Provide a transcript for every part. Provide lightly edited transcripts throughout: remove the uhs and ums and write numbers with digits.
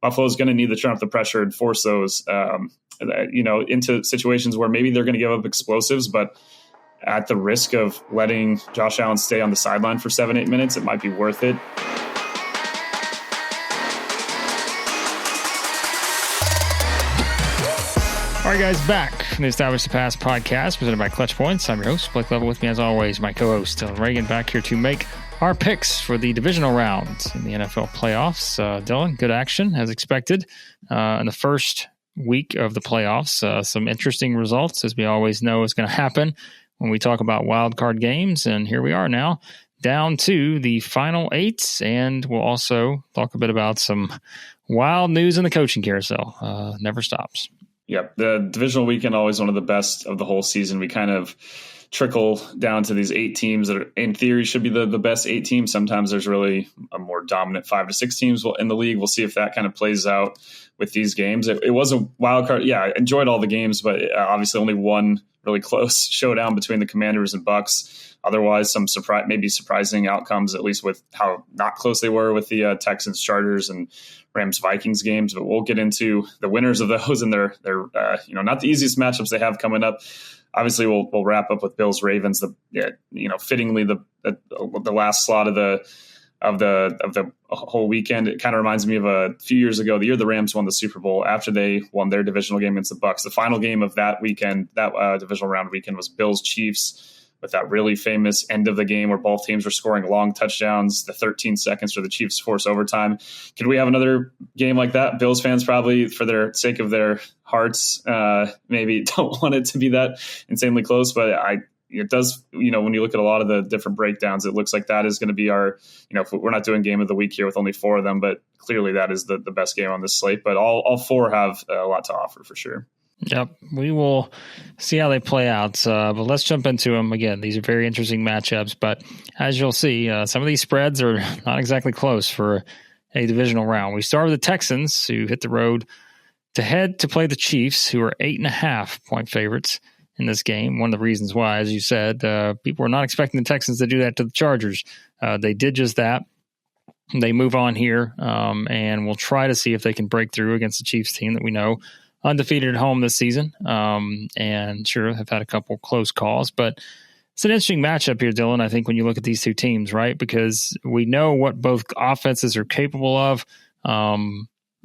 Buffalo's going to need to turn up the pressure and force those, into situations where maybe they're going to give up explosives, but at the risk of letting Josh Allen stay on the sideline for 7-8 minutes, it might be worth it. All right, guys, back from the Establish the Pass podcast presented by Clutch Points. I'm your host, Blake Lovell. With me, as always, my co-host, Dillon Reagan, back here to make our picks for the divisional round in the NFL playoffs. Dillon, good action, as expected, in the first week of the playoffs. Some interesting results, as we always know is going to happen when we talk about wild card games. And here we are now, down to the final 8, and we'll also talk a bit about some wild news in the coaching carousel. Never stops. Yep. The divisional weekend, always one of the best of the whole season. We kind of trickle down to these 8 teams that are, in theory, should be the best 8 teams. Sometimes there's really a more dominant 5 to 6 teams in the league. We'll see if that kind of plays out with these games. It was a wild card. Yeah, I enjoyed all the games, but obviously only one really close showdown between the Commanders and Bucks. Otherwise, some maybe surprising outcomes, at least with how not close they were with the Texans, Chargers, and Rams Vikings games. But we'll get into the winners of those and their not the easiest matchups they have coming up. Obviously, we'll wrap up with Bills Ravens. Fittingly the last slot of the whole weekend. It kind of reminds me of a few years ago, the year the Rams won the Super Bowl after they won their divisional game against the Bucks. The final game of that weekend, that divisional round weekend, was Bills Chiefs, with that really famous end of the game where both teams were scoring long touchdowns, the 13 seconds for the Chiefs force overtime. Could we have another game like that? Bills fans probably, for their sake of their hearts, maybe don't want it to be that insanely close, but it does, when you look at a lot of the different breakdowns, it looks like that is going to be our, if we're not doing game of the week here with only 4 of them, but clearly that is the best game on this slate. But all 4 have a lot to offer for sure. Yep, we will see how they play out, but let's jump into them. Again, these are very interesting matchups, but as you'll see, some of these spreads are not exactly close for a divisional round. We start with the Texans, who hit the road to head to play the Chiefs, who are 8.5-point favorites in this game. One of the reasons why, as you said, people were not expecting the Texans to do that to the Chargers. They did just that. They move on here, and we'll try to see if they can break through against the Chiefs team that we know undefeated at home this season, and sure, have had a couple close calls, but it's an interesting matchup here, Dillon, I think, when you look at these 2 teams, right? Because we know what both offenses are capable of,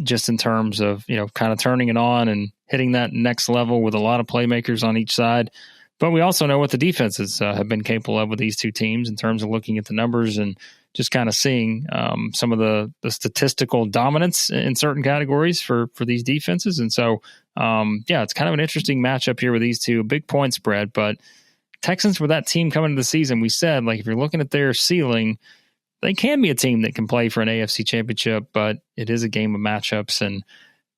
just in terms of, kind of turning it on and hitting that next level with a lot of playmakers on each side. But we also know what the defenses have been capable of with these 2 teams in terms of looking at the numbers and just kind of seeing some of the statistical dominance in certain categories for these defenses. And so, it's kind of an interesting matchup here with these 2. Big point spread, but Texans were that team coming into the season. We said, if you're looking at their ceiling, they can be a team that can play for an AFC championship, but it is a game of matchups and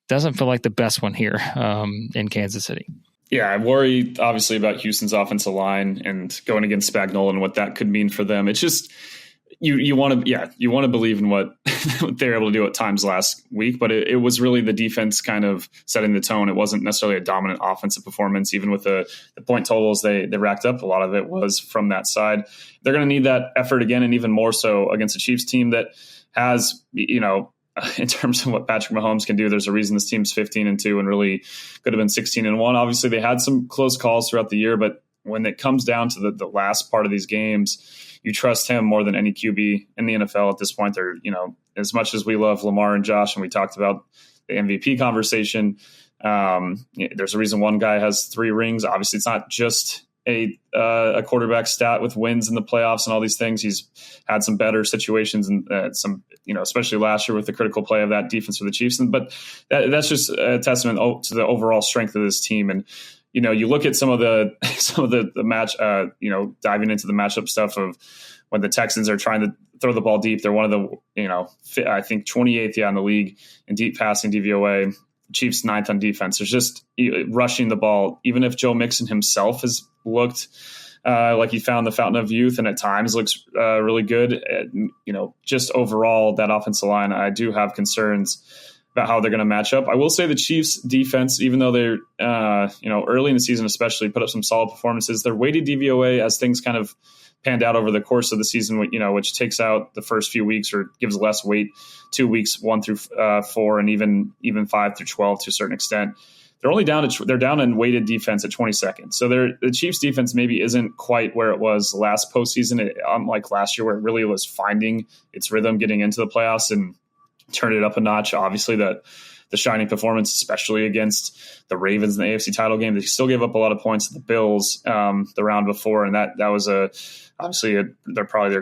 doesn't feel like the best one here in Kansas City. Yeah, I worry obviously about Houston's offensive line and going against Spagnuolo and what that could mean for them. It's just you want to believe in what they were able to do at times last week, but it was really the defense kind of setting the tone. It wasn't necessarily a dominant offensive performance, even with the point totals they racked up. A lot of it was from that side. They're going to need that effort again, and even more so against a Chiefs team that has, in terms of what Patrick Mahomes can do, there's a reason this team's 15-2 and really could have been 16-1. Obviously, they had some close calls throughout the year, but when it comes down to the last part of these games, you trust him more than any QB in the NFL at this point. They're, as much as we love Lamar and Josh, and we talked about the MVP conversation, there's a reason one guy has 3 rings. Obviously, it's not just a quarterback stat with wins in the playoffs and all these things. He's had some better situations and some, especially last year with the critical play of that defense for the Chiefs. But that's just a testament to the overall strength of this team. And, you look at some of the match, diving into the matchup stuff of when the Texans are trying to throw the ball deep. They're one of the, I think 28th in the league in deep passing DVOA. Chiefs 9th on defense. There's just rushing the ball. Even if Joe Mixon himself has looked like he found the fountain of youth and at times looks really good, just overall that offensive line, I do have concerns about how they're going to match up. I will say the Chiefs defense, even though they're, early in the season especially put up some solid performances, their weighted DVOA as things kind of panned out over the course of the season, which takes out the first few weeks or gives less weight to weeks 1 through 4 and even 5 through 12 to a certain extent. They're down in weighted defense at 22nd. So the Chiefs defense maybe isn't quite where it was last postseason, unlike last year where it really was finding its rhythm getting into the playoffs and turn it up a notch. Obviously the shining performance, especially against the Ravens in the AFC title game. They still gave up a lot of points to the Bills the round before, and that was they're probably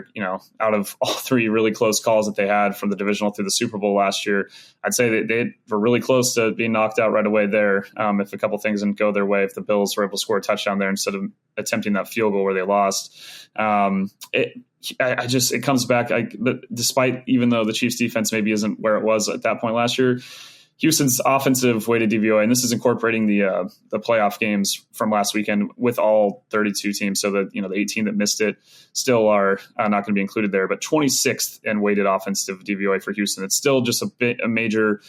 out of all three really close calls that they had from the divisional through the Super Bowl last year. I'd say they were really close to being knocked out right away there if a couple things didn't go their way. If the Bills were able to score a touchdown there instead of attempting that field goal where they lost, it comes back. Despite even though the Chiefs defense maybe isn't where it was at that point last year, Houston's offensive weighted DVOA, and this is incorporating the playoff games from last weekend with all 32 teams, so that the 18 that missed it still are not going to be included there. But 26th in weighted offensive DVOA for Houston. It's still just a major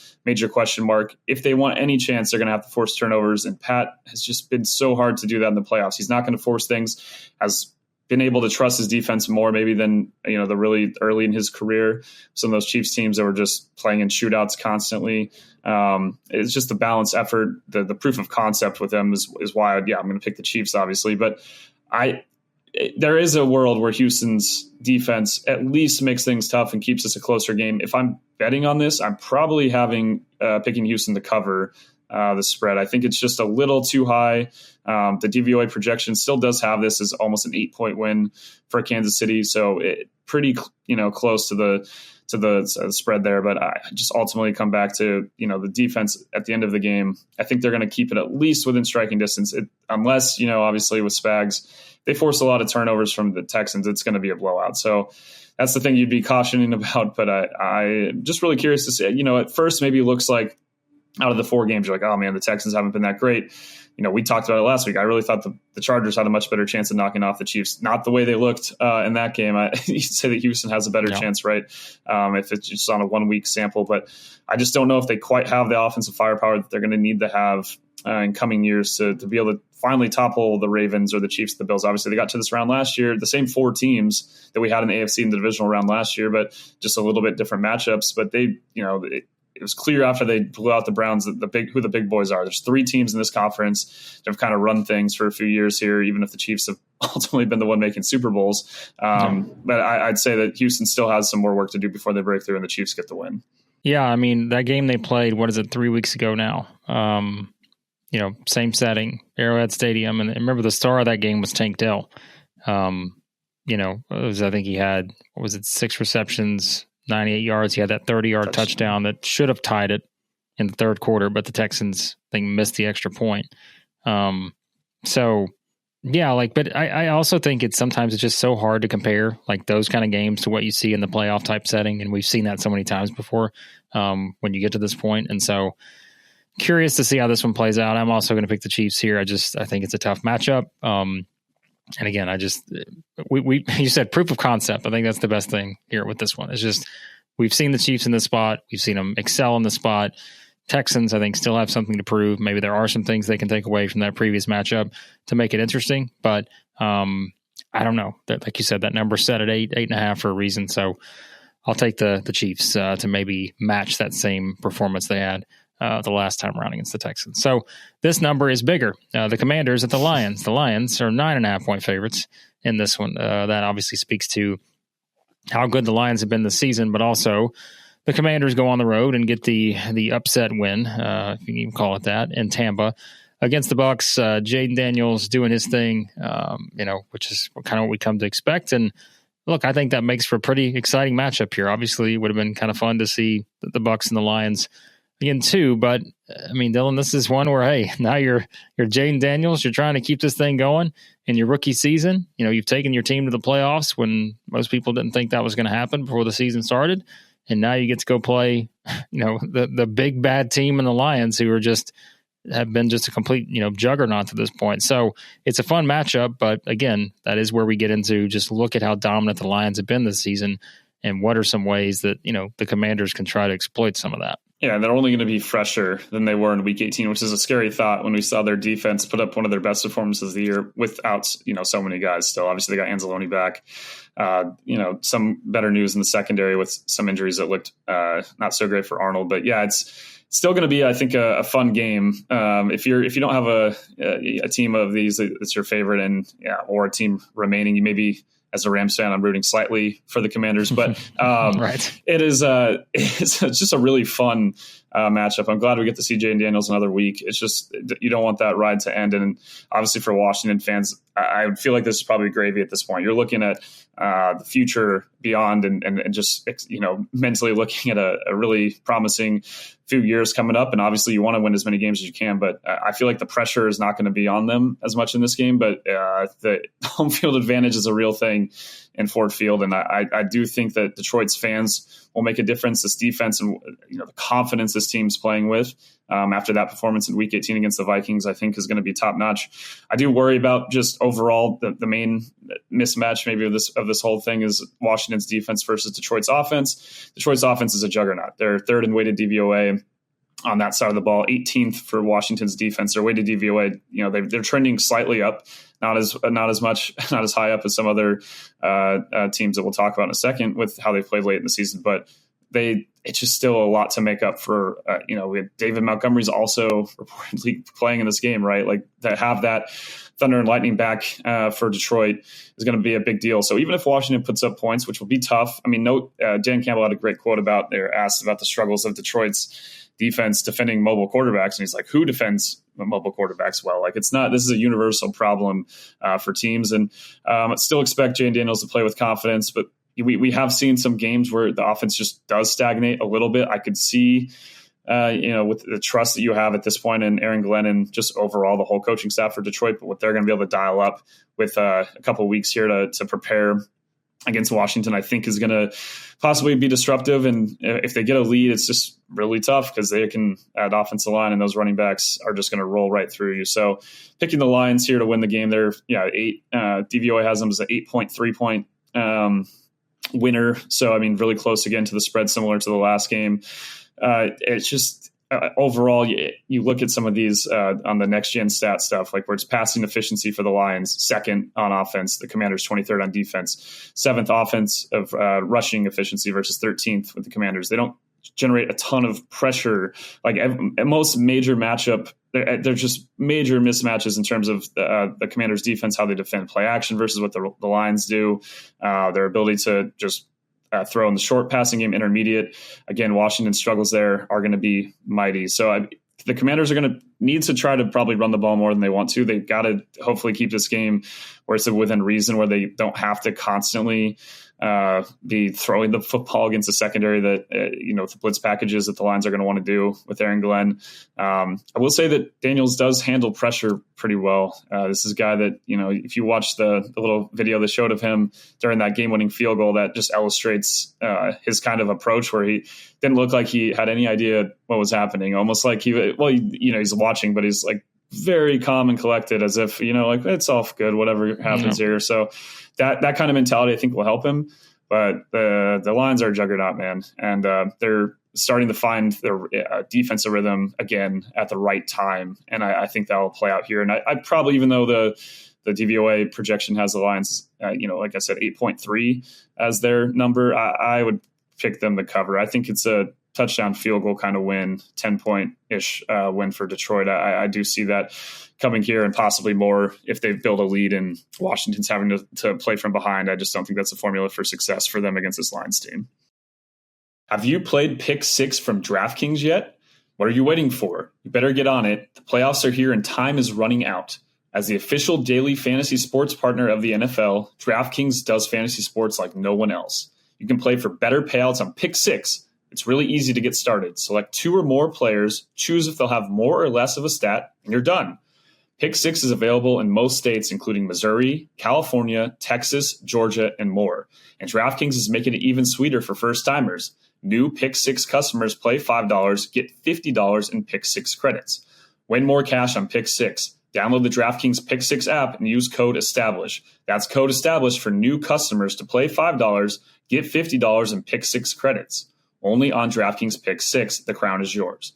question mark. If they want any chance, they're going to have to force turnovers, and Pat has just been so hard to do that in the playoffs. He's not going to force things. Has been able to trust his defense more maybe than the really early in his career. Some of those Chiefs teams that were just playing in shootouts constantly. It's just a balanced effort. The proof of concept with them is why I'm going to pick the Chiefs, obviously. But there is a world where Houston's defense at least makes things tough and keeps us a closer game. If I'm betting on this, I'm probably picking Houston to cover the spread. I think it's just a little too high. The DVOA projection still does have this as almost an 8-point win for Kansas City, so pretty close to the spread there. But I just ultimately come back to the defense at the end of the game. I think they're going to keep it at least within striking distance, unless obviously with Spags they force a lot of turnovers from the Texans. It's going to be a blowout. So that's the thing you'd be cautioning about. But I'm just really curious to see. At first maybe it looks like out of the 4 games, you're like, oh man, the Texans haven't been that great. We talked about it last week. I really thought the Chargers had a much better chance of knocking off the Chiefs. Not the way they looked in that game. You'd say that Houston has a better chance, right? If it's just on a 1-week sample. But I just don't know if they quite have the offensive firepower that they're going to need to have in coming years to be able to finally topple the Ravens or the Chiefs, the Bills. Obviously, they got to this round last year, the same 4 teams that we had in the AFC in the divisional round last year, but just a little bit different matchups. But they, it was clear after they blew out the Browns who the big boys are. There's 3 teams in this conference that have kind of run things for a few years here, even if the Chiefs have ultimately been the one making Super Bowls. But I'd say that Houston still has some more work to do before they break through and the Chiefs get the win. Yeah, I mean, that game they played, 3 weeks ago now? Same setting, Arrowhead Stadium. And remember, the star of that game was Tank Dell. I think he had, 6 receptions, 98 yards. He had that 30-yard touchdown that should have tied it in the third quarter, but the Texans, I think, missed the extra point. But I also think sometimes it's just so hard to compare like those kind of games to what you see in the playoff type setting. And we've seen that so many times before when you get to this point. And so curious to see how this one plays out. I'm also going to pick the Chiefs here. I think it's a tough matchup. And again, you said proof of concept. I think that's the best thing here with this one. It's just, we've seen the Chiefs in this spot. We've seen them excel in the spot. Texans, I think, still have something to prove. Maybe there are some things they can take away from that previous matchup to make it interesting. But I don't know. That, like you said, that number set at 8.5 for a reason. So I'll take the Chiefs to maybe match that same performance they had the last time around against the Texans. So this number is bigger. The Commanders at the Lions. The Lions are 9.5-point favorites in this one. That obviously speaks to how good the Lions have been this season, but also the Commanders go on the road and get the upset win, if you can even call it that, in Tampa against the Bucs. Jaden Daniels doing his thing, which is kind of what we come to expect. And look, I think that makes for a pretty exciting matchup here. Obviously, it would have been kind of fun to see the Bucs and the Lions again too. But I mean, Dylan, this is one where, hey, now you're Jaden Daniels. You're trying to keep this thing going in your rookie season. You've taken your team to the playoffs when most people didn't think that was going to happen before the season started. And now you get to go play, the big bad team in the Lions, who have been just a complete, juggernaut to this point. So it's a fun matchup, but again, that is where we get into just look at how dominant the Lions have been this season and what are some ways that, the Commanders can try to exploit some of that. Yeah, they're only going to be fresher than they were in Week 18, which is a scary thought when we saw their defense put up one of their best performances of the year without, so many guys still. Obviously, they got Anzalone back. Some better news in the secondary with some injuries that looked not so great for Arnold. But yeah, it's still going to be, I think, a fun game. If you don't have a team of these that's your favorite, or a team remaining, you maybe. As a Rams fan, I'm rooting slightly for the Commanders, but right. It's just a really fun matchup. I'm glad we get to see Jayden Daniels another week. It's just you don't want that ride to end. And obviously for Washington fans, I would feel like this is probably gravy at this point. You're looking at the future beyond and just mentally looking at a really promising few years coming up. And obviously you want to win as many games as you can, but I feel like the pressure is not going to be on them as much in this game. But the home field advantage is a real thing in Ford Field. And I do think that Detroit's fans will make a difference. This defense and the confidence this team's playing with after that performance in Week 18 against the Vikings, I think is going to be top notch. I do worry about just overall the main mismatch maybe of this whole thing is Washington's defense versus Detroit's offense. Detroit's offense is a juggernaut. They're third in weighted DVOA on that side of the ball, 18th for Washington's defense. Their weighted DVOA, they're trending slightly up, not as high up as some other teams that we'll talk about in a second with how they played late in the season. But it's just still a lot to make up for. We have David Montgomery's also reportedly playing in this game, right? Like to have that Thunder and Lightning back for Detroit is going to be a big deal. So even if Washington puts up points, which will be tough. I mean, Dan Campbell had a great quote they were asked about the struggles of Detroit's defense defending mobile quarterbacks. And he's like, who defends mobile quarterbacks well? Like this is a universal problem for teams. And I still expect Jayden Daniels to play with confidence, but we have seen some games where the offense just does stagnate a little bit. I could see, with the trust that you have at this point in Aaron Glenn and just overall the whole coaching staff for Detroit, but what they're going to be able to dial up with a couple of weeks here to prepare against Washington, I think is going to possibly be disruptive. And if they get a lead, it's just really tough because they can add offensive line and those running backs are just going to roll right through you. So picking the Lions here to win the game, they're DVOA has them as an 8.3 point winner. So, I mean, really close again to the spread, similar to the last game. It's just overall, you look at some of these on the next gen stat stuff, like where it's passing efficiency for the Lions, second on offense, the Commanders 23rd on defense, seventh offense of rushing efficiency versus 13th with the Commanders. They don't generate a ton of pressure. Like at most major matchup, they're just major mismatches in terms of the Commanders defense, how they defend play action versus what the Lions do, their ability to just throw in the short passing game, intermediate. Again, Washington struggles there are going to be mighty. So the Commanders are going to need to try to probably run the ball more than they want to. They've got to hopefully keep this game where it's within reason, where they don't have to constantly be throwing the football against the secondary that, the blitz packages that the Lions are going to want to do with Aaron Glenn. I will say that Daniels does handle pressure pretty well. This is a guy that, if you watch the little video they showed of him during that game-winning field goal, that just illustrates his kind of approach, where he didn't look like he had any idea what was happening. Almost like he's watching, but he's like very calm and collected, as if, like it's all good, whatever happens here. So that kind of mentality, I think, will help him. But the Lions are a juggernaut, man. And they're starting to find their defensive rhythm again at the right time. And I think that will play out here. And I'd probably, even though the DVOA projection has the Lions, like I said, 8.3 as their number, I would pick them to cover. I think it's a touchdown field goal kind of win, 10-point-ish win for Detroit. I do see that coming here, and possibly more if they build a lead and Washington's having to play from behind. I just don't think that's a formula for success for them against this Lions team. Have you played Pick 6 from DraftKings yet? What are you waiting for? You better get on it. The playoffs are here and time is running out. As the official daily fantasy sports partner of the NFL, DraftKings does fantasy sports like no one else. You can play for better payouts on Pick 6. It's really easy to get started. Select 2 or more players, choose if they'll have more or less of a stat, and you're done. Pick 6 is available in most states, including Missouri, California, Texas, Georgia, and more. And DraftKings is making it even sweeter for first-timers. New Pick 6 customers play $5, get $50 in Pick 6 credits. Win more cash on Pick 6. Download the DraftKings Pick 6 app and use code ESTABLISH. That's code ESTABLISH for new customers to play $5, get $50 in Pick 6 credits. Only on DraftKings Pick 6, the crown is yours.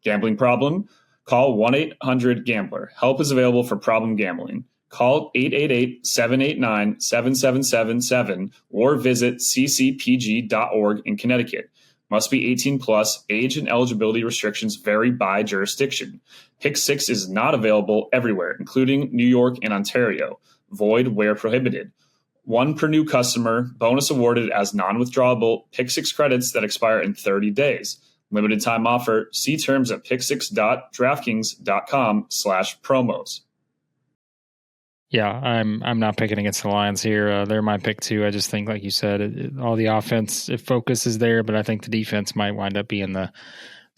Gambling problem? Call 1-800-GAMBLER. Help is available for problem gambling. Call 888-789-7777 or visit ccpg.org in Connecticut. Must be 18 plus. Age and eligibility restrictions vary by jurisdiction. Pick 6 is not available everywhere, including New York and Ontario. Void where prohibited. One per new customer. Bonus awarded as non-withdrawable Pick 6 credits that expire in 30 days. Limited time offer. See terms at pick6.draftkings.com/promos. Yeah, I'm not picking against the Lions here. They're my pick too. I just think, like you said, all the offense, focus is there, but I think the defense might wind up being the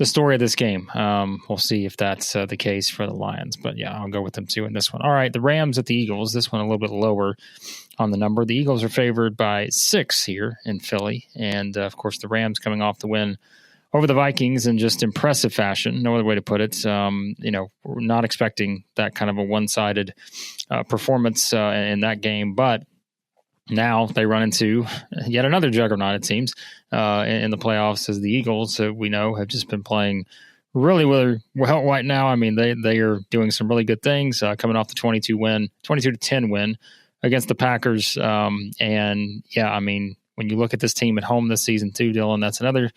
story of this game. We'll see if that's the case for the Lions. But yeah, I'll go with them too in this one. All right, the Rams at the Eagles. This one a little bit lower on the number. The Eagles are favored by 6 here in Philly. And, of course, the Rams coming off the win over the Vikings in just impressive fashion. No other way to put it. We're not expecting that kind of a one-sided performance in that game. But now they run into yet another juggernaut, it seems, in the playoffs, as the Eagles, we know, have just been playing really, really well right now. I mean, they are doing some really good things, coming off the 22-10 win against the Packers. And, yeah, I mean, when you look at this team at home this season too, Dylan, that's another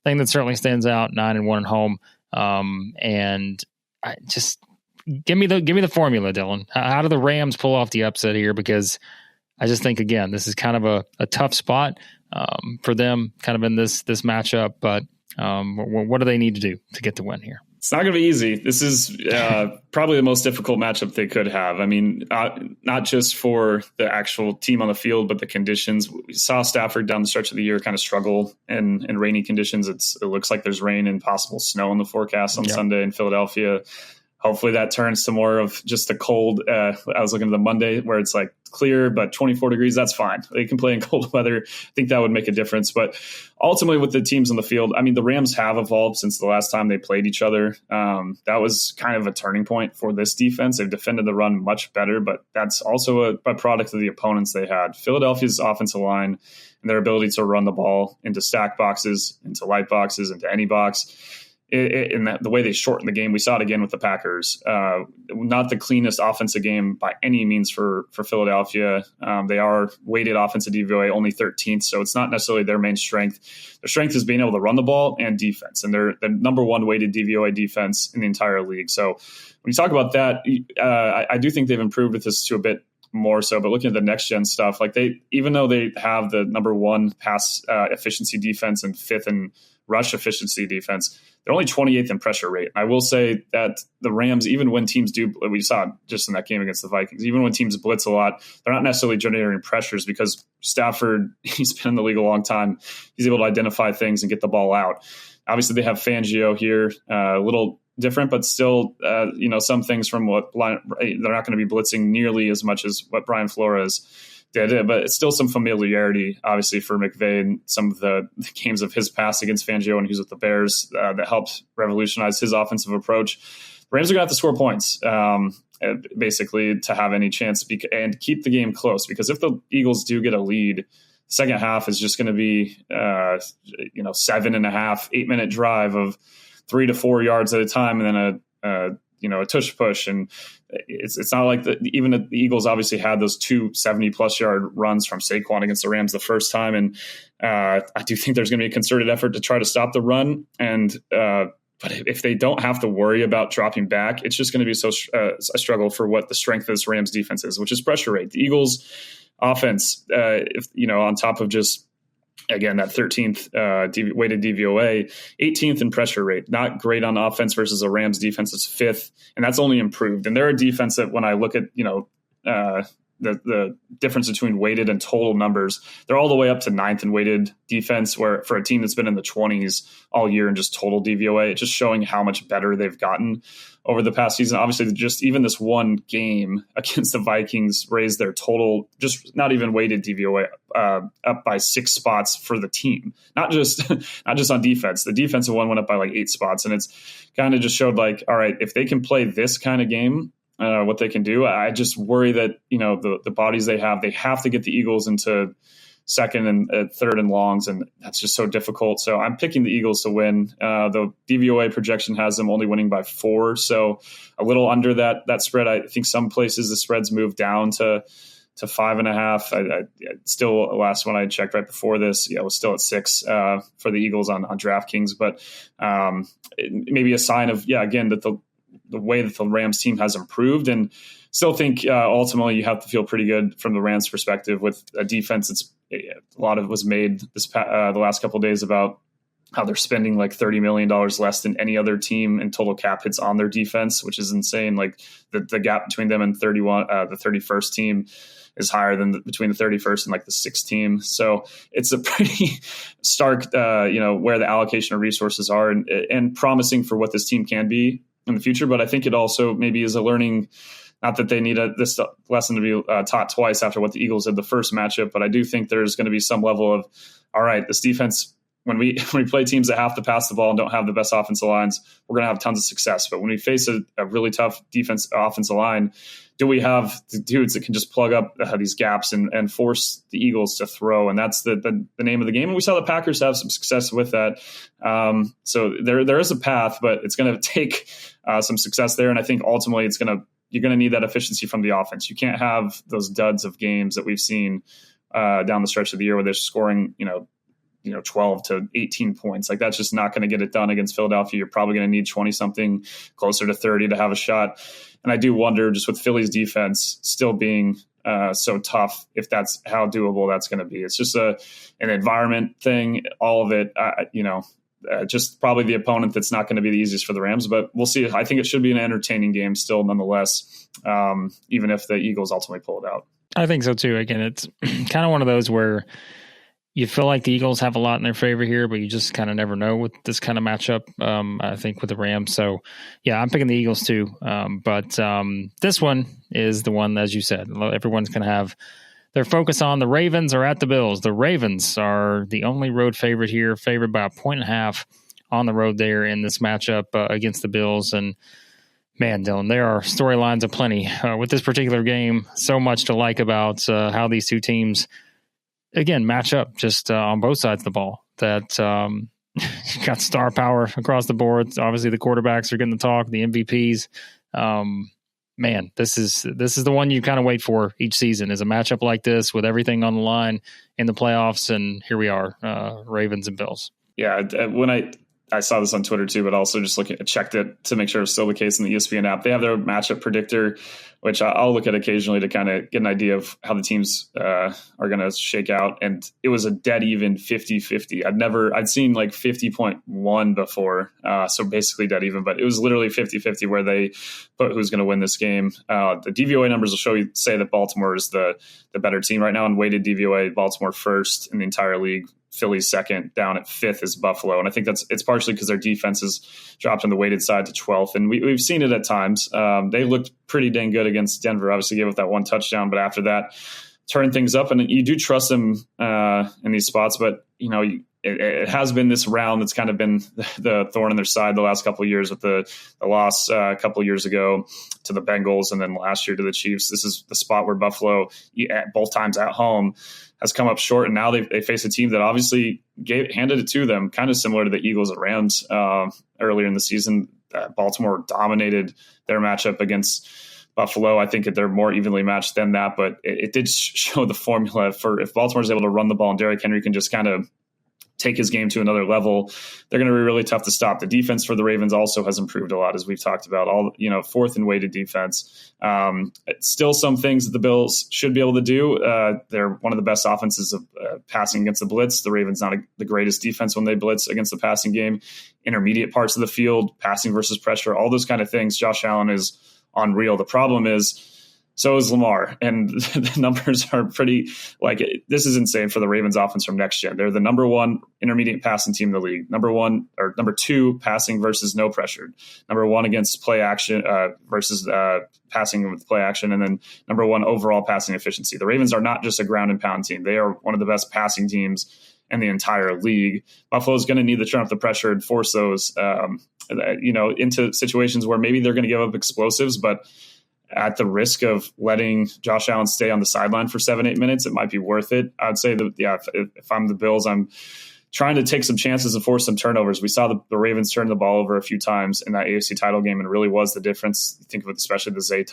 thing that certainly stands out. 9-1 at home. And I just give me the formula, Dylan. How do the Rams pull off the upset here? Because I just think, again, this is kind of a tough spot for them, kind of in this matchup. But what do they need to do to get the win here? It's not going to be easy. This is probably the most difficult matchup they could have. I mean, not just for the actual team on the field, but the conditions. We saw Stafford down the stretch of the year kind of struggle in rainy conditions. It looks like there's rain and possible snow in the forecast on Sunday in Philadelphia. Hopefully that turns to more of just a cold. I was looking at the Monday where it's like clear, but 24 degrees, that's fine. They can play in cold weather. I think that would make a difference. But ultimately with the teams on the field, I mean, the Rams have evolved since the last time they played each other. That was kind of a turning point for this defense. They've defended the run much better, but that's also a product of the opponents they had. Philadelphia's offensive line and their ability to run the ball into stack boxes, into light boxes, into any box. The way they shortened the game, we saw it again with the Packers. Not the cleanest offensive game by any means for Philadelphia. They are weighted offensive DVOA only 13th, so it's not necessarily their main strength. Their strength is being able to run the ball and defense, and they're the number one weighted DVOA defense in the entire league. So when you talk about that, I do think they've improved with this to a bit more so, but looking at the next gen stuff, like even though they have the number one pass efficiency defense and 5th in rush efficiency defense, they're only 28th in pressure rate. I will say that the Rams, even when teams do, we saw it just in that game against the Vikings, even when teams blitz a lot, they're not necessarily generating pressures because Stafford, he's been in the league a long time. He's able to identify things and get the ball out. Obviously, they have Fangio here, a little different, but still, some things from what they're not going to be blitzing nearly as much as what Brian Flores did, but it's still some familiarity, obviously, for McVay and some of the games of his past against Fangio when he was with the Bears that helped revolutionize his offensive approach. Rams are going to have to score points, basically, to have any chance and keep the game close, because if the Eagles do get a lead, second half is just going to be 7.5, 8-minute drive of 3 to 4 yards at a time, and then a tush push. And it's not like even the Eagles obviously had those 2 70-plus yard runs from Saquon against the Rams the first time. And I do think there's going to be a concerted effort to try to stop the run. And but if they don't have to worry about dropping back, it's just going to be a struggle for what the strength of this Rams defense is, which is pressure rate. The Eagles offense, on top of just, again, that 13th weighted DVOA, 18th in pressure rate. Not great on offense versus a Rams defense that's 5th, and that's only improved. And they're a defense that when I look at, the difference between weighted and total numbers, they're all the way up to 9th in weighted defense, where for a team that's been in the 20s all year in just total DVOA, it's just showing how much better they've gotten over the past season. Obviously, just even this one game against the Vikings raised their total, just not even weighted DVOA, up by 6 spots for the team. Not just on defense. The defensive one went up by like 8 spots, and it's kind of just showed like, all right, if they can play this kind of game, what they can do. I just worry that, the bodies they have to get the Eagles into second and third and longs, and that's just so difficult. So I'm picking the Eagles to win. The DVOA projection has them only winning by 4, so a little under that spread. I think some places the spreads move down to 5.5. I still, last one I checked right before this, it was still at 6 for the Eagles on DraftKings, but maybe a sign of, again, that the way that the Rams team has improved, and still think ultimately you have to feel pretty good from the Rams perspective with a defense. A lot of it was made the last couple of days about how they're spending like $30 million less than any other team in total cap hits on their defense, which is insane. Like the gap between them and the 31st team is higher than between the 31st and like the 6th team. So it's a pretty stark, where the allocation of resources are, and promising for what this team can be in the future. But I think it also maybe is a learning, not that they need this lesson to be taught twice after what the Eagles did the first matchup, but I do think there's going to be some level of, all right, this defense, when we play teams that have to pass the ball and don't have the best offensive lines, we're going to have tons of success. But when we face a really tough offensive line, do we have the dudes that can just plug up these gaps and force the Eagles to throw? And that's the name of the game. And we saw the Packers have some success with that. So there is a path, but it's going to take some success there. And I think ultimately you're going to need that efficiency from the offense. You can't have those duds of games that we've seen down the stretch of the year where they're scoring, 12 to 18 points. Like, that's just not going to get it done against Philadelphia. You're probably going to need 20 something, closer to 30 to have a shot. And I do wonder, just with Philly's defense still being so tough, if that's how doable that's going to be. It's just an environment thing, all of it, just probably the opponent that's not going to be the easiest for the Rams, but we'll see. I think it should be an entertaining game still, nonetheless, even if the Eagles ultimately pull it out. I think so too. Again, it's kind of one of those where you feel like the Eagles have a lot in their favor here, but you just kind of never know with this kind of matchup, I think, with the Rams. So, yeah, I'm picking the Eagles too. But this one is the one, as you said, everyone's going to have their focus on. The Ravens are at the Bills. The Ravens are the only road favorite here, favored by 1.5 on the road there in this matchup against the Bills. And, man, Dylan, there are storylines aplenty with this particular game. So much to like about how these two teams again match up just on both sides of the ball. That got star power across the board. Obviously, the quarterbacks are getting the talk, the MVPs. Man, this is the one you kind of wait for each season, is a matchup like this with everything on the line in the playoffs. And here we are, Ravens and Bills. Yeah, when I saw this on Twitter too, but also just checked it to make sure it's still the case in the ESPN app. They have their matchup predictor, which I'll look at occasionally to kind of get an idea of how the teams are going to shake out. And it was a dead even 50-50. I'd seen like 50.1 before. So basically dead even, but it was literally 50-50 where they put who's going to win this game. The DVOA numbers will say that Baltimore is the better team right now, and weighted DVOA, Baltimore first in the entire league. Philly's second, down at 5th is Buffalo. And I think it's partially because their defense has dropped on the weighted side to 12th. And we've seen it at times. They looked pretty dang good against Denver, obviously gave up that one touchdown, but after that, turn things up. And you do trust them in these spots, but it has been this round that's kind of been the thorn in their side the last couple of years, with the loss a couple of years ago to the Bengals and then last year to the Chiefs. This is the spot where Buffalo, both times at home, has come up short, and now they face a team that obviously handed it to them, kind of similar to the Eagles and Rams earlier in the season. Baltimore dominated their matchup against Buffalo. I think that they're more evenly matched than that, but it did show the formula for if Baltimore is able to run the ball and Derrick Henry can just kind of take his game to another level, they're going to be really tough to stop. The defense for the Ravens also has improved a lot, as we've talked about. Fourth and weighted defense. Still some things that the Bills should be able to do. They're one of the best offenses of passing against the blitz. The Ravens not the greatest defense when they blitz against the passing game. Intermediate parts of the field, passing versus pressure, all those kind of things. Josh Allen is unreal. The problem is, so is Lamar, and the numbers are pretty this is insane for the Ravens offense from next gen. They're the number 1 intermediate passing team in the league, number 2 passing versus no pressure, number 1 against play action versus passing with play action, and then number 1 overall passing efficiency. The Ravens are not just a ground and pound team. They are one of the best passing teams in the entire league. Buffalo is going to need to turn up the pressure and force those into situations where maybe they're going to give up explosives, but at the risk of letting Josh Allen stay on the sideline for 7-8 minutes, it might be worth it. I'd say that, if I'm the Bills, I'm trying to take some chances and force some turnovers. We saw the Ravens turn the ball over a few times in that AFC title game, and it really was the difference. Think of it, especially the Zay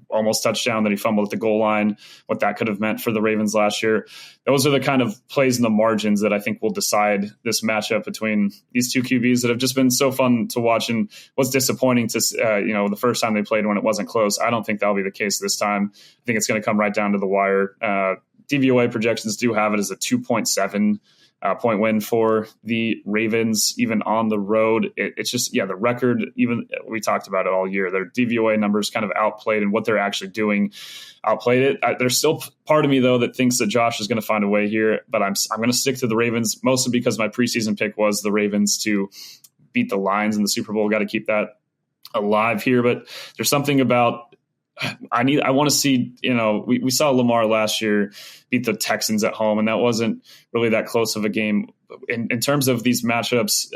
almost touchdown that he fumbled at the goal line, what that could have meant for the Ravens last year. Those are the kind of plays in the margins that I think will decide this matchup between these two QBs that have just been so fun to watch, and was disappointing to, the first time they played when it wasn't close. I don't think that'll be the case this time. I think it's going to come right down to the wire. DVOA projections do have it as a 2.7 point win for the Ravens, even on the road. It's just, the record, even we talked about it all year, their DVOA numbers kind of outplayed, and what they're actually doing outplayed it. There's still part of me, though, that thinks that Josh is going to find a way here, but I'm going to stick to the Ravens, mostly because my preseason pick was the Ravens to beat the Lions in the Super Bowl. Got to keep that alive here, but there's something about, I want to see, we saw Lamar last year beat the Texans at home, and that wasn't really that close of a game. In terms of these matchups,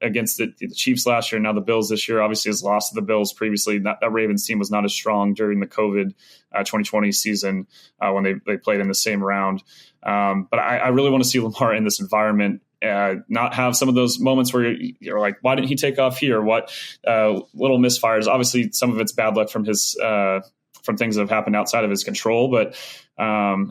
against the Chiefs last year, now the Bills this year, obviously has lost to the Bills previously. That Ravens team was not as strong during the COVID 2020 season when they played in the same round. But I really want to see Lamar in this environment, not have some of those moments where you're like, why didn't he take off here? What little misfires? Obviously, some of it's bad luck from from things that have happened outside of his control, but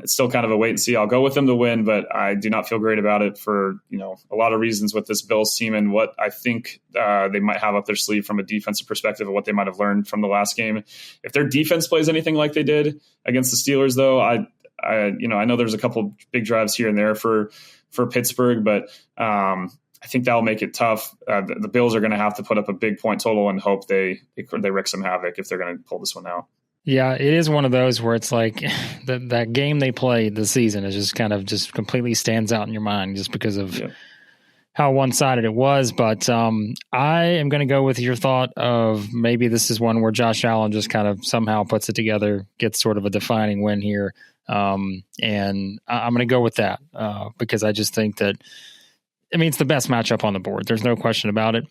it's still kind of a wait and see. I'll go with them to win, but I do not feel great about it for a lot of reasons with this Bills team and what I think they might have up their sleeve from a defensive perspective, and what they might have learned from the last game. If their defense plays anything like they did against the Steelers, though, I know there's a couple big drives here and there for Pittsburgh, but I think that'll make it tough. The Bills are going to have to put up a big point total and hope they wreak some havoc if they're going to pull this one out. Yeah, it is one of those where it's like that game they played this season is just kind of just completely stands out in your mind just because of how one-sided it was. But I am going to go with your thought of maybe this is one where Josh Allen just kind of somehow puts it together, gets sort of a defining win here. And I'm going to go with that because I just think that, it's the best matchup on the board. There's no question about it.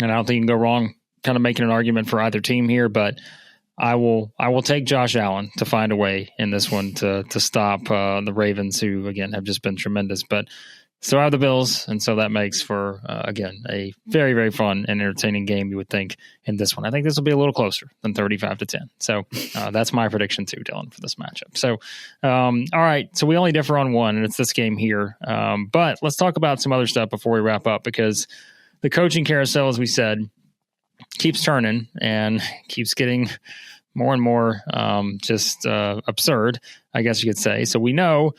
And I don't think you can go wrong kind of making an argument for either team here, but I will take Josh Allen to find a way in this one to stop the Ravens, who, again, have just been tremendous. But so are the Bills, and so that makes for, again, a very, very fun and entertaining game, you would think, in this one. I think this will be a little closer than 35-10. So that's my prediction too, Dylan, for this matchup. So, all right, so we only differ on one, and it's this game here. But let's talk about some other stuff before we wrap up, because the coaching carousel, as we said, keeps turning and keeps getting more and more just absurd, I guess you could say. So we know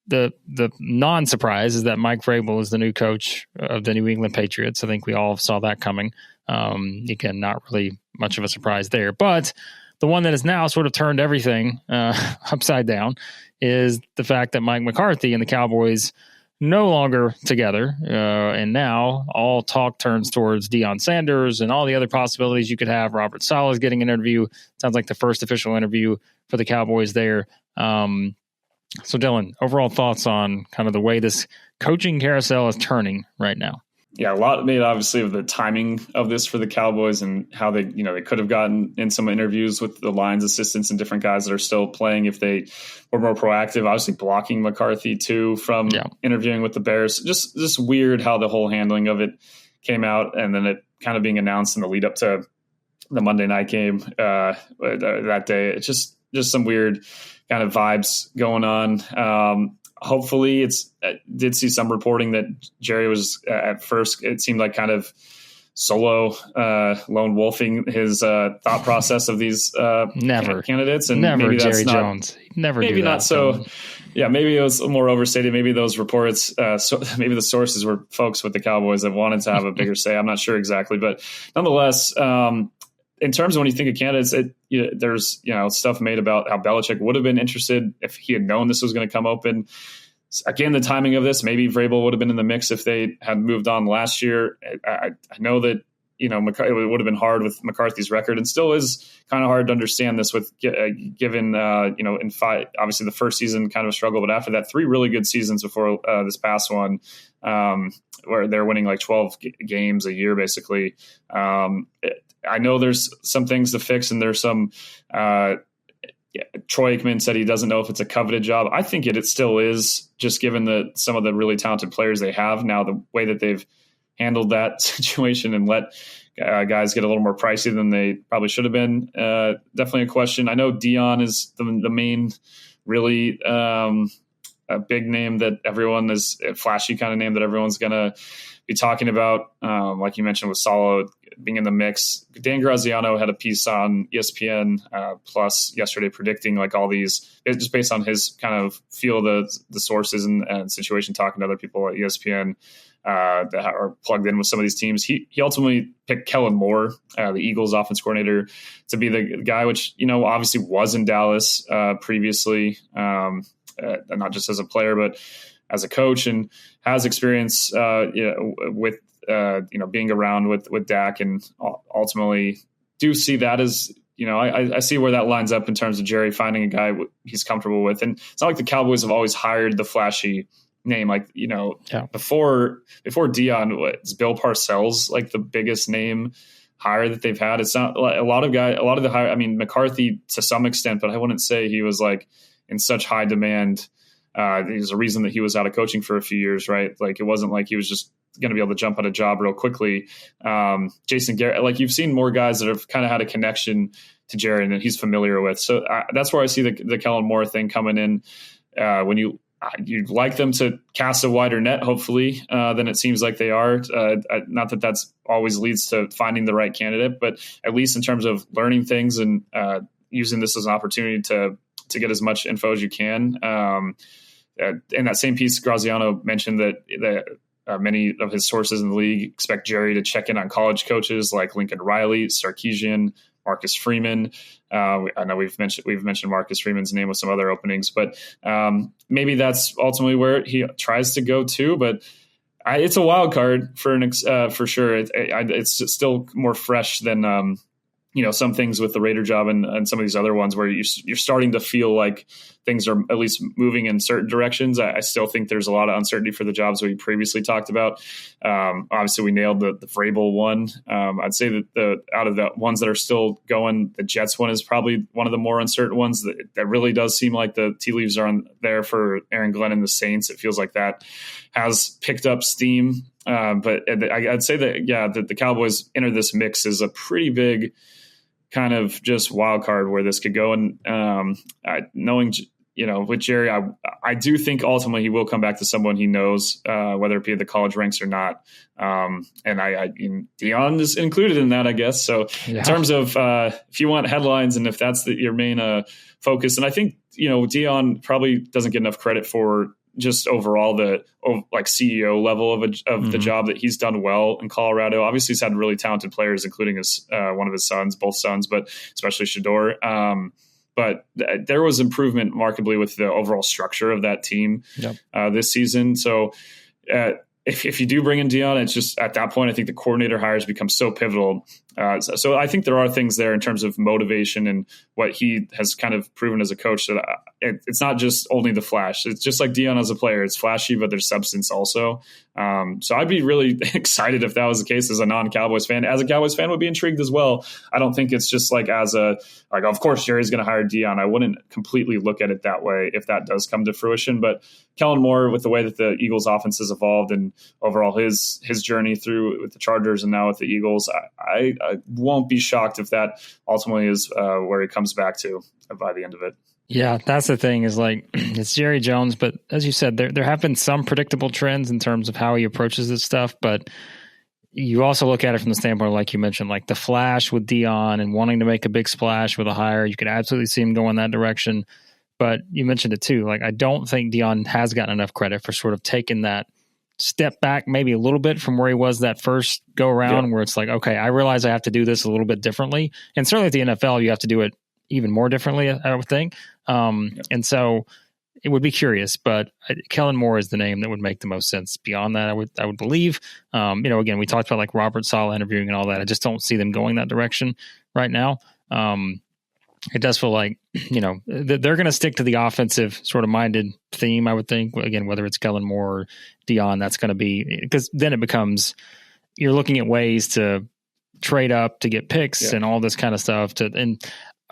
the non-surprise is that Mike Vrabel is the new coach of the New England Patriots. I think we all saw that coming. Again, not really much of a surprise there. But the one that has now sort of turned everything upside down is the fact that Mike McCarthy and the Cowboys no longer together. And now all talk turns towards Deion Sanders and all the other possibilities you could have. Robert Saleh is getting an interview. Sounds like the first official interview for the Cowboys there. So Dylan, overall thoughts on kind of the way this coaching carousel is turning right now? Yeah, a lot made obviously of the timing of this for the Cowboys and how they could have gotten in some interviews with the Lions assistants and different guys that are still playing if they were more proactive. Obviously blocking McCarthy too from interviewing with the Bears. Just weird how the whole handling of it came out, and then it kind of being announced in the lead up to the Monday night game that day. It's just some weird kind of vibes going on. Hopefully did see some reporting that Jerry was at first, it seemed like kind of solo lone wolfing his thought process of these candidates. And never maybe Jerry Jones. Never maybe do that. Not so. Yeah, maybe it was more overstated. Maybe those reports, maybe the sources were folks with the Cowboys that wanted to have a bigger say. I'm not sure exactly, but nonetheless, in terms of when you think of candidates, there's stuff made about how Belichick would have been interested if he had known this was going to come open. Again, the timing of this, maybe Vrabel would have been in the mix if they had moved on last year. I know that it would have been hard with McCarthy's record, and still is kind of hard to understand this with given, in five, obviously the first season kind of a struggle, but after that, 3 really good seasons before this past one, where they're winning like 12 games a year, basically. I know there's some things to fix, and there's some, Troy Aikman said he doesn't know if it's a coveted job. I think it still is, just given some of the really talented players they have now, the way that they've handled that situation and let guys get a little more pricey than they probably should have been. Definitely a question. I know Dion is the main, really a big name that everyone is, a flashy kind of name that everyone's going to be talking about. Like you mentioned with Salo being in the mix. Dan Graziano had a piece on ESPN Plus yesterday predicting like all these, just based on his kind of feel the sources and situation, talking to other people at ESPN that are plugged in with some of these teams. He ultimately picked Kellen Moore, the Eagles offense coordinator, to be the guy, which, obviously was in Dallas previously, not just as a player, but as a coach, and has experience with being around with Dak, and ultimately do see that as, I see where that lines up in terms of Jerry finding a guy he's comfortable with. And it's not like the Cowboys have always hired the flashy name, like, before Dion, was Bill Parcells like the biggest name hire that they've had? It's not a lot of the hire. I mean, McCarthy to some extent, but I wouldn't say he was like in such high demand. There's a reason that he was out of coaching for a few years, right? Like, it wasn't like he was just going to be able to jump on a job real quickly. Jason Garrett, like, you've seen more guys that have kind of had a connection to Jerry and that he's familiar with. So that's where I see the Kellen Moore thing coming in. When you'd like them to cast a wider net, hopefully, than it seems like they are. Not that that's always leads to finding the right candidate, but at least in terms of learning things and using this as an opportunity to get as much info as you can. In that same piece, Graziano mentioned that many of his sources in the league expect Jerry to check in on college coaches like Lincoln Riley, Sarkisian, Marcus Freeman. I know we've mentioned Marcus Freeman's name with some other openings, but maybe that's ultimately where he tries to go to. But it's a wild card for sure. It's still more fresh than some things with the Raider job and some of these other ones where you're starting to feel like things are at least moving in certain directions. I still think there's a lot of uncertainty for the jobs we previously talked about. Obviously, we nailed the Vrabel one. I'd say that out of the ones that are still going, the Jets one is probably one of the more uncertain ones. That really does seem like the tea leaves are on there for Aaron Glenn and the Saints. It feels like that has picked up steam. But I'd say that the Cowboys enter this mix is a pretty big kind of just wild card where this could go. And knowing, with Jerry, I do think ultimately he will come back to someone he knows, whether it be the college ranks or not. And Dion is included in that, I guess. So in terms of if you want headlines and if that's your main focus, and I think, Dion probably doesn't get enough credit for just overall the CEO level of the job that he's done well in Colorado. Obviously, he's had really talented players, including one of his sons, both sons, but especially Shador. But there was improvement markedly with the overall structure of that team this season. So if you do bring in Dion, it's just at that point, I think the coordinator hires become so pivotal. So I think there are things there in terms of motivation and what he has kind of proven as a coach that it's not just only the flash. It's just like Dion as a player. It's flashy, but there's substance also. So I'd be really excited if that was the case as a non-Cowboys fan. As a Cowboys fan, would be intrigued as well. I don't think it's just like of course Jerry's going to hire Dion. I wouldn't completely look at it that way if that does come to fruition. But Kellen Moore, with the way that the Eagles offense has evolved and overall his journey through with the Chargers and now with the Eagles, I won't be shocked if that ultimately is where he comes back to by the end of it. Yeah, that's the thing is like it's Jerry Jones, but as you said, there have been some predictable trends in terms of how he approaches this stuff, but you also look at it from the standpoint, like you mentioned, like the flash with Dion and wanting to make a big splash with a hire. You could absolutely see him go in that direction, but you mentioned it too. Like, I don't think Dion has gotten enough credit for sort of taking that step back maybe a little bit from where he was that first go around, where it's like, okay, I realize I have to do this a little bit differently. And certainly at the NFL, you have to do it even more differently, I would think. And so it would be curious, but Kellen Moore is the name that would make the most sense. Beyond that, I would believe, again, we talked about like Robert Saleh interviewing and all that. I just don't see them going that direction right now. It does feel like, they're going to stick to the offensive sort of minded theme, I would think. Again, whether it's Kellen Moore or Dion, that's going to be, because then it becomes, you're looking at ways to trade up to get picks and all this kind of stuff. And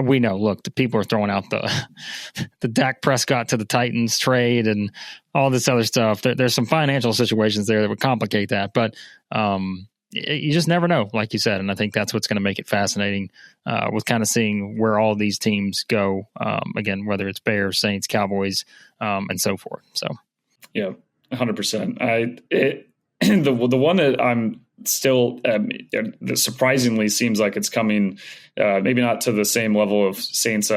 we know, look, the people are throwing out the Dak Prescott to the Titans trade and all this other stuff. There's some financial situations there that would complicate that, but you just never know, like you said. And I think that's what's going to make it fascinating with kind of seeing where all these teams go. Again, whether it's Bears, Saints, Cowboys, and so forth. So, yeah, 100%. The one that I'm still that surprisingly seems like it's coming, maybe not to the same level of Saints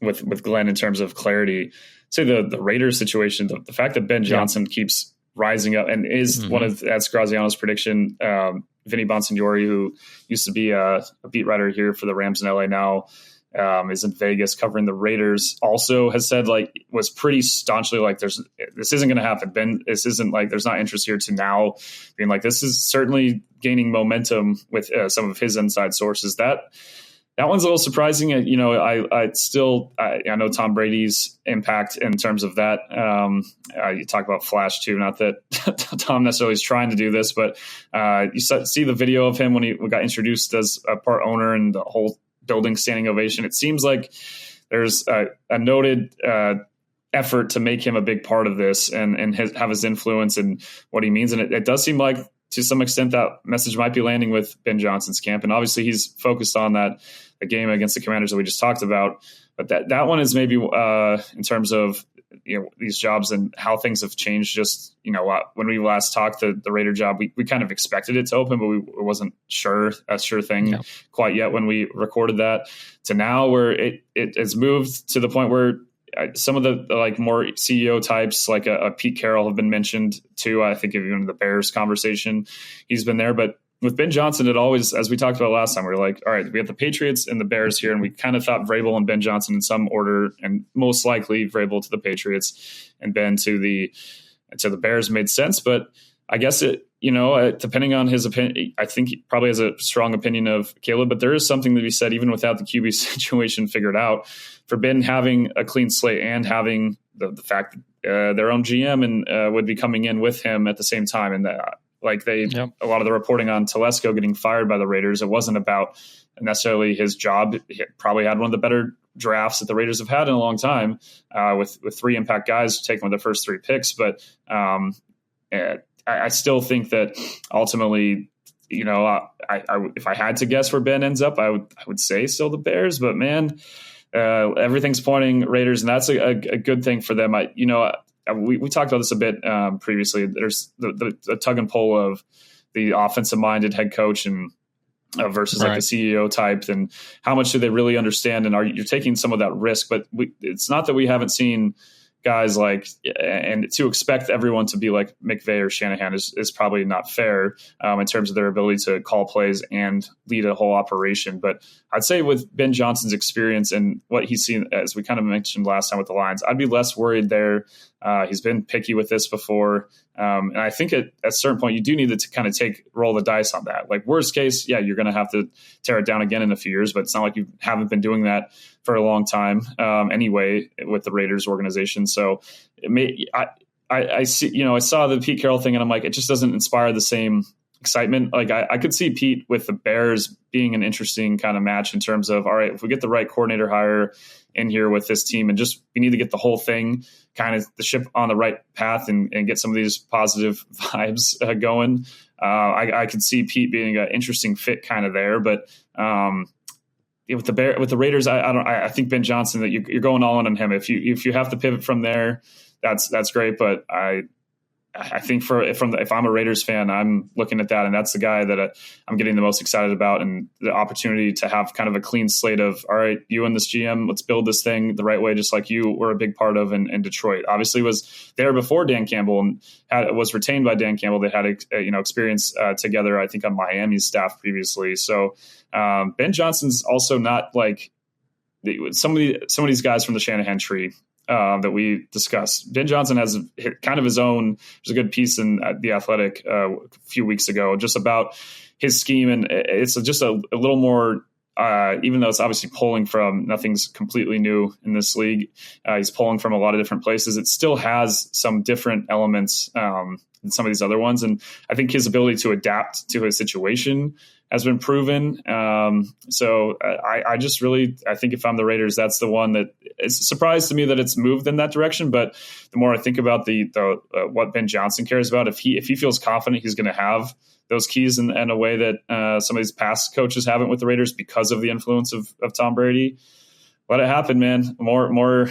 with Glenn in terms of clarity. Say the Raiders situation, the fact that Ben Johnson keeps rising up and is one of, that's Graziano's prediction. Vinny Bonsignori, who used to be a beat writer here for the Rams in LA now, is in Vegas covering the Raiders, also has said, like, was pretty staunchly like, this isn't going to happen. Ben, this isn't like, there's not interest here, to now being like, this is certainly gaining momentum with some of his inside sources. That one's a little surprising. I know Tom Brady's impact in terms of that. You talk about Flash too, not that Tom necessarily is trying to do this, but you see the video of him when he got introduced as a part owner and the whole building standing ovation. It seems like there's a noted effort to make him a big part of this and have his influence and what he means. And it does seem like, to some extent, that message might be landing with Ben Johnson's camp. And obviously he's focused on the game against the Commanders that we just talked about. But that one is maybe in terms of, these jobs and how things have changed. Just, when we last talked, the Raider job, we kind of expected it to open, but it wasn't a sure thing quite yet when we recorded that, to now where it has moved to the point where some of the like more CEO types, like a Pete Carroll, have been mentioned too. I think even in the Bears conversation, he's been there. But with Ben Johnson, it always, as we talked about last time, we were like, all right, we have the Patriots and the Bears here, and we kind of thought Vrabel and Ben Johnson in some order, and most likely Vrabel to the Patriots and Ben to the Bears made sense. But I guess it, depending on his opinion, I think he probably has a strong opinion of Caleb, but there is something to be said, even without the QB situation figured out, for Ben having a clean slate and having the fact that their own GM and would be coming in with him at the same time. And a lot of the reporting on Telesco getting fired by the Raiders, it wasn't about necessarily his job. He probably had one of the better drafts that the Raiders have had in a long time, with 3 impact guys taken with their first 3 picks. But I still think that ultimately, if I had to guess where Ben ends up, I would say still the Bears. But man, everything's pointing Raiders, and that's a good thing for them. We talked about this a bit previously. There's the tug and pull of the offensive minded head coach and versus like the CEO type, and how much do they really understand? And you're taking some of that risk, but it's not that we haven't seen guys like, and to expect everyone to be like McVay or Shanahan is probably not fair in terms of their ability to call plays and lead a whole operation. But I'd say with Ben Johnson's experience and what he's seen, as we kind of mentioned last time with the Lions, I'd be less worried there. He's been picky with this before. And I think at a certain point, you do need to kind of roll the dice on that. Like, worst case, yeah, you're going to have to tear it down again in a few years, but it's not like you haven't been doing that for a long time anyway with the Raiders organization. So I see, I saw the Pete Carroll thing and I'm like, it just doesn't inspire the same excitement. Like I could see Pete with the Bears being an interesting kind of match in terms of, all right, if we get the right coordinator hire in here with this team and just, we need to get the whole thing kind of the ship on the right path and get some of these positive vibes going. I could see Pete being an interesting fit kind of there, but with the Raiders, I think Ben Johnson, that you're going all in on him. If you have to pivot from there, that's great. But I think if I'm a Raiders fan, I'm looking at that, and that's the guy that I'm getting the most excited about, and the opportunity to have kind of a clean slate of, all right, you and this GM, let's build this thing the right way, just like you were a big part of in Detroit. Obviously, was there before Dan Campbell and was retained by Dan Campbell. They had experience together, I think, on Miami's staff previously. So Ben Johnson's also not like some of these guys from the Shanahan tree. that we discussed. Ben Johnson has kind of his own. There's a good piece in The Athletic a few weeks ago just about his scheme, and it's just a little more. Even though it's obviously pulling from, nothing's completely new in this league. He's pulling from a lot of different places. It still has some different elements than some of these other ones. And I think his ability to adapt to his situation has been proven. So I just really, I think if I'm the Raiders, that's the one that it's a surprise to me that it's moved in that direction. But the more I think about the what Ben Johnson cares about, if he feels confident he's going to have those keys in a way that some of these past coaches haven't with the Raiders because of the influence of Tom Brady, let it happen, man. More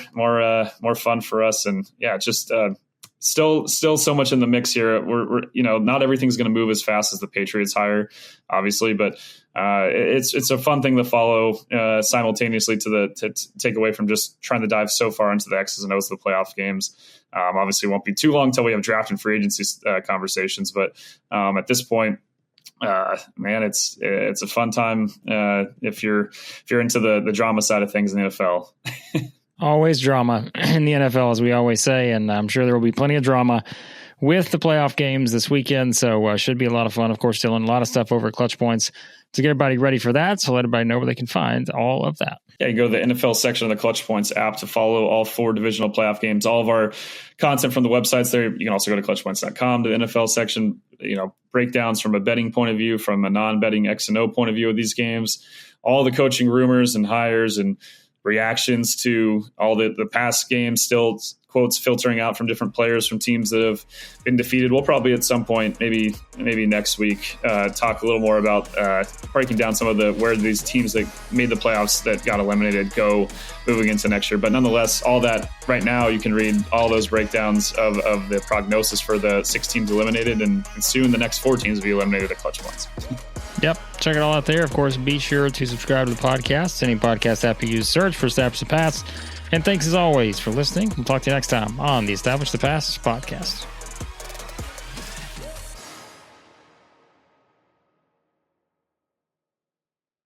fun for us. And yeah, just still so much in the mix here. We're not everything's going to move as fast as the Patriots hire, obviously, but it's a fun thing to follow simultaneously to take away from just trying to dive so far into the X's and O's of the playoff games. Obviously, it won't be too long until we have draft and free agency conversations, but at this point, man, it's a fun time if you're into the drama side of things in the NFL. Always drama in the NFL, as we always say, and I'm sure there will be plenty of drama with the playoff games this weekend, so should be a lot of fun. Of course, Dylan, a lot of stuff over at Clutch Points to get everybody ready for that, so let everybody know where they can find all of that. Yeah, you go to the NFL section of the Clutch Points app to follow all 4 divisional playoff games. All of our content from the websites there. You can also go to clutchpoints.com to the NFL section, breakdowns from a betting point of view, from a non-betting X and O point of view of these games, all the coaching rumors and hires and reactions to all the past games, still quotes filtering out from different players from teams that have been defeated. We'll probably at some point, maybe next week, talk a little more about breaking down some of where these teams that made the playoffs that got eliminated go moving into next year. But nonetheless, all that right now, you can read all those breakdowns of the prognosis for the 6 teams eliminated, and soon the next 4 teams will be eliminated at Clutch Points. Yep. Check it all out there. Of course, be sure to subscribe to the podcast. Any podcast app you use, search for Establish the Pass. And thanks as always for listening. We'll talk to you next time on the Establish the Pass podcast.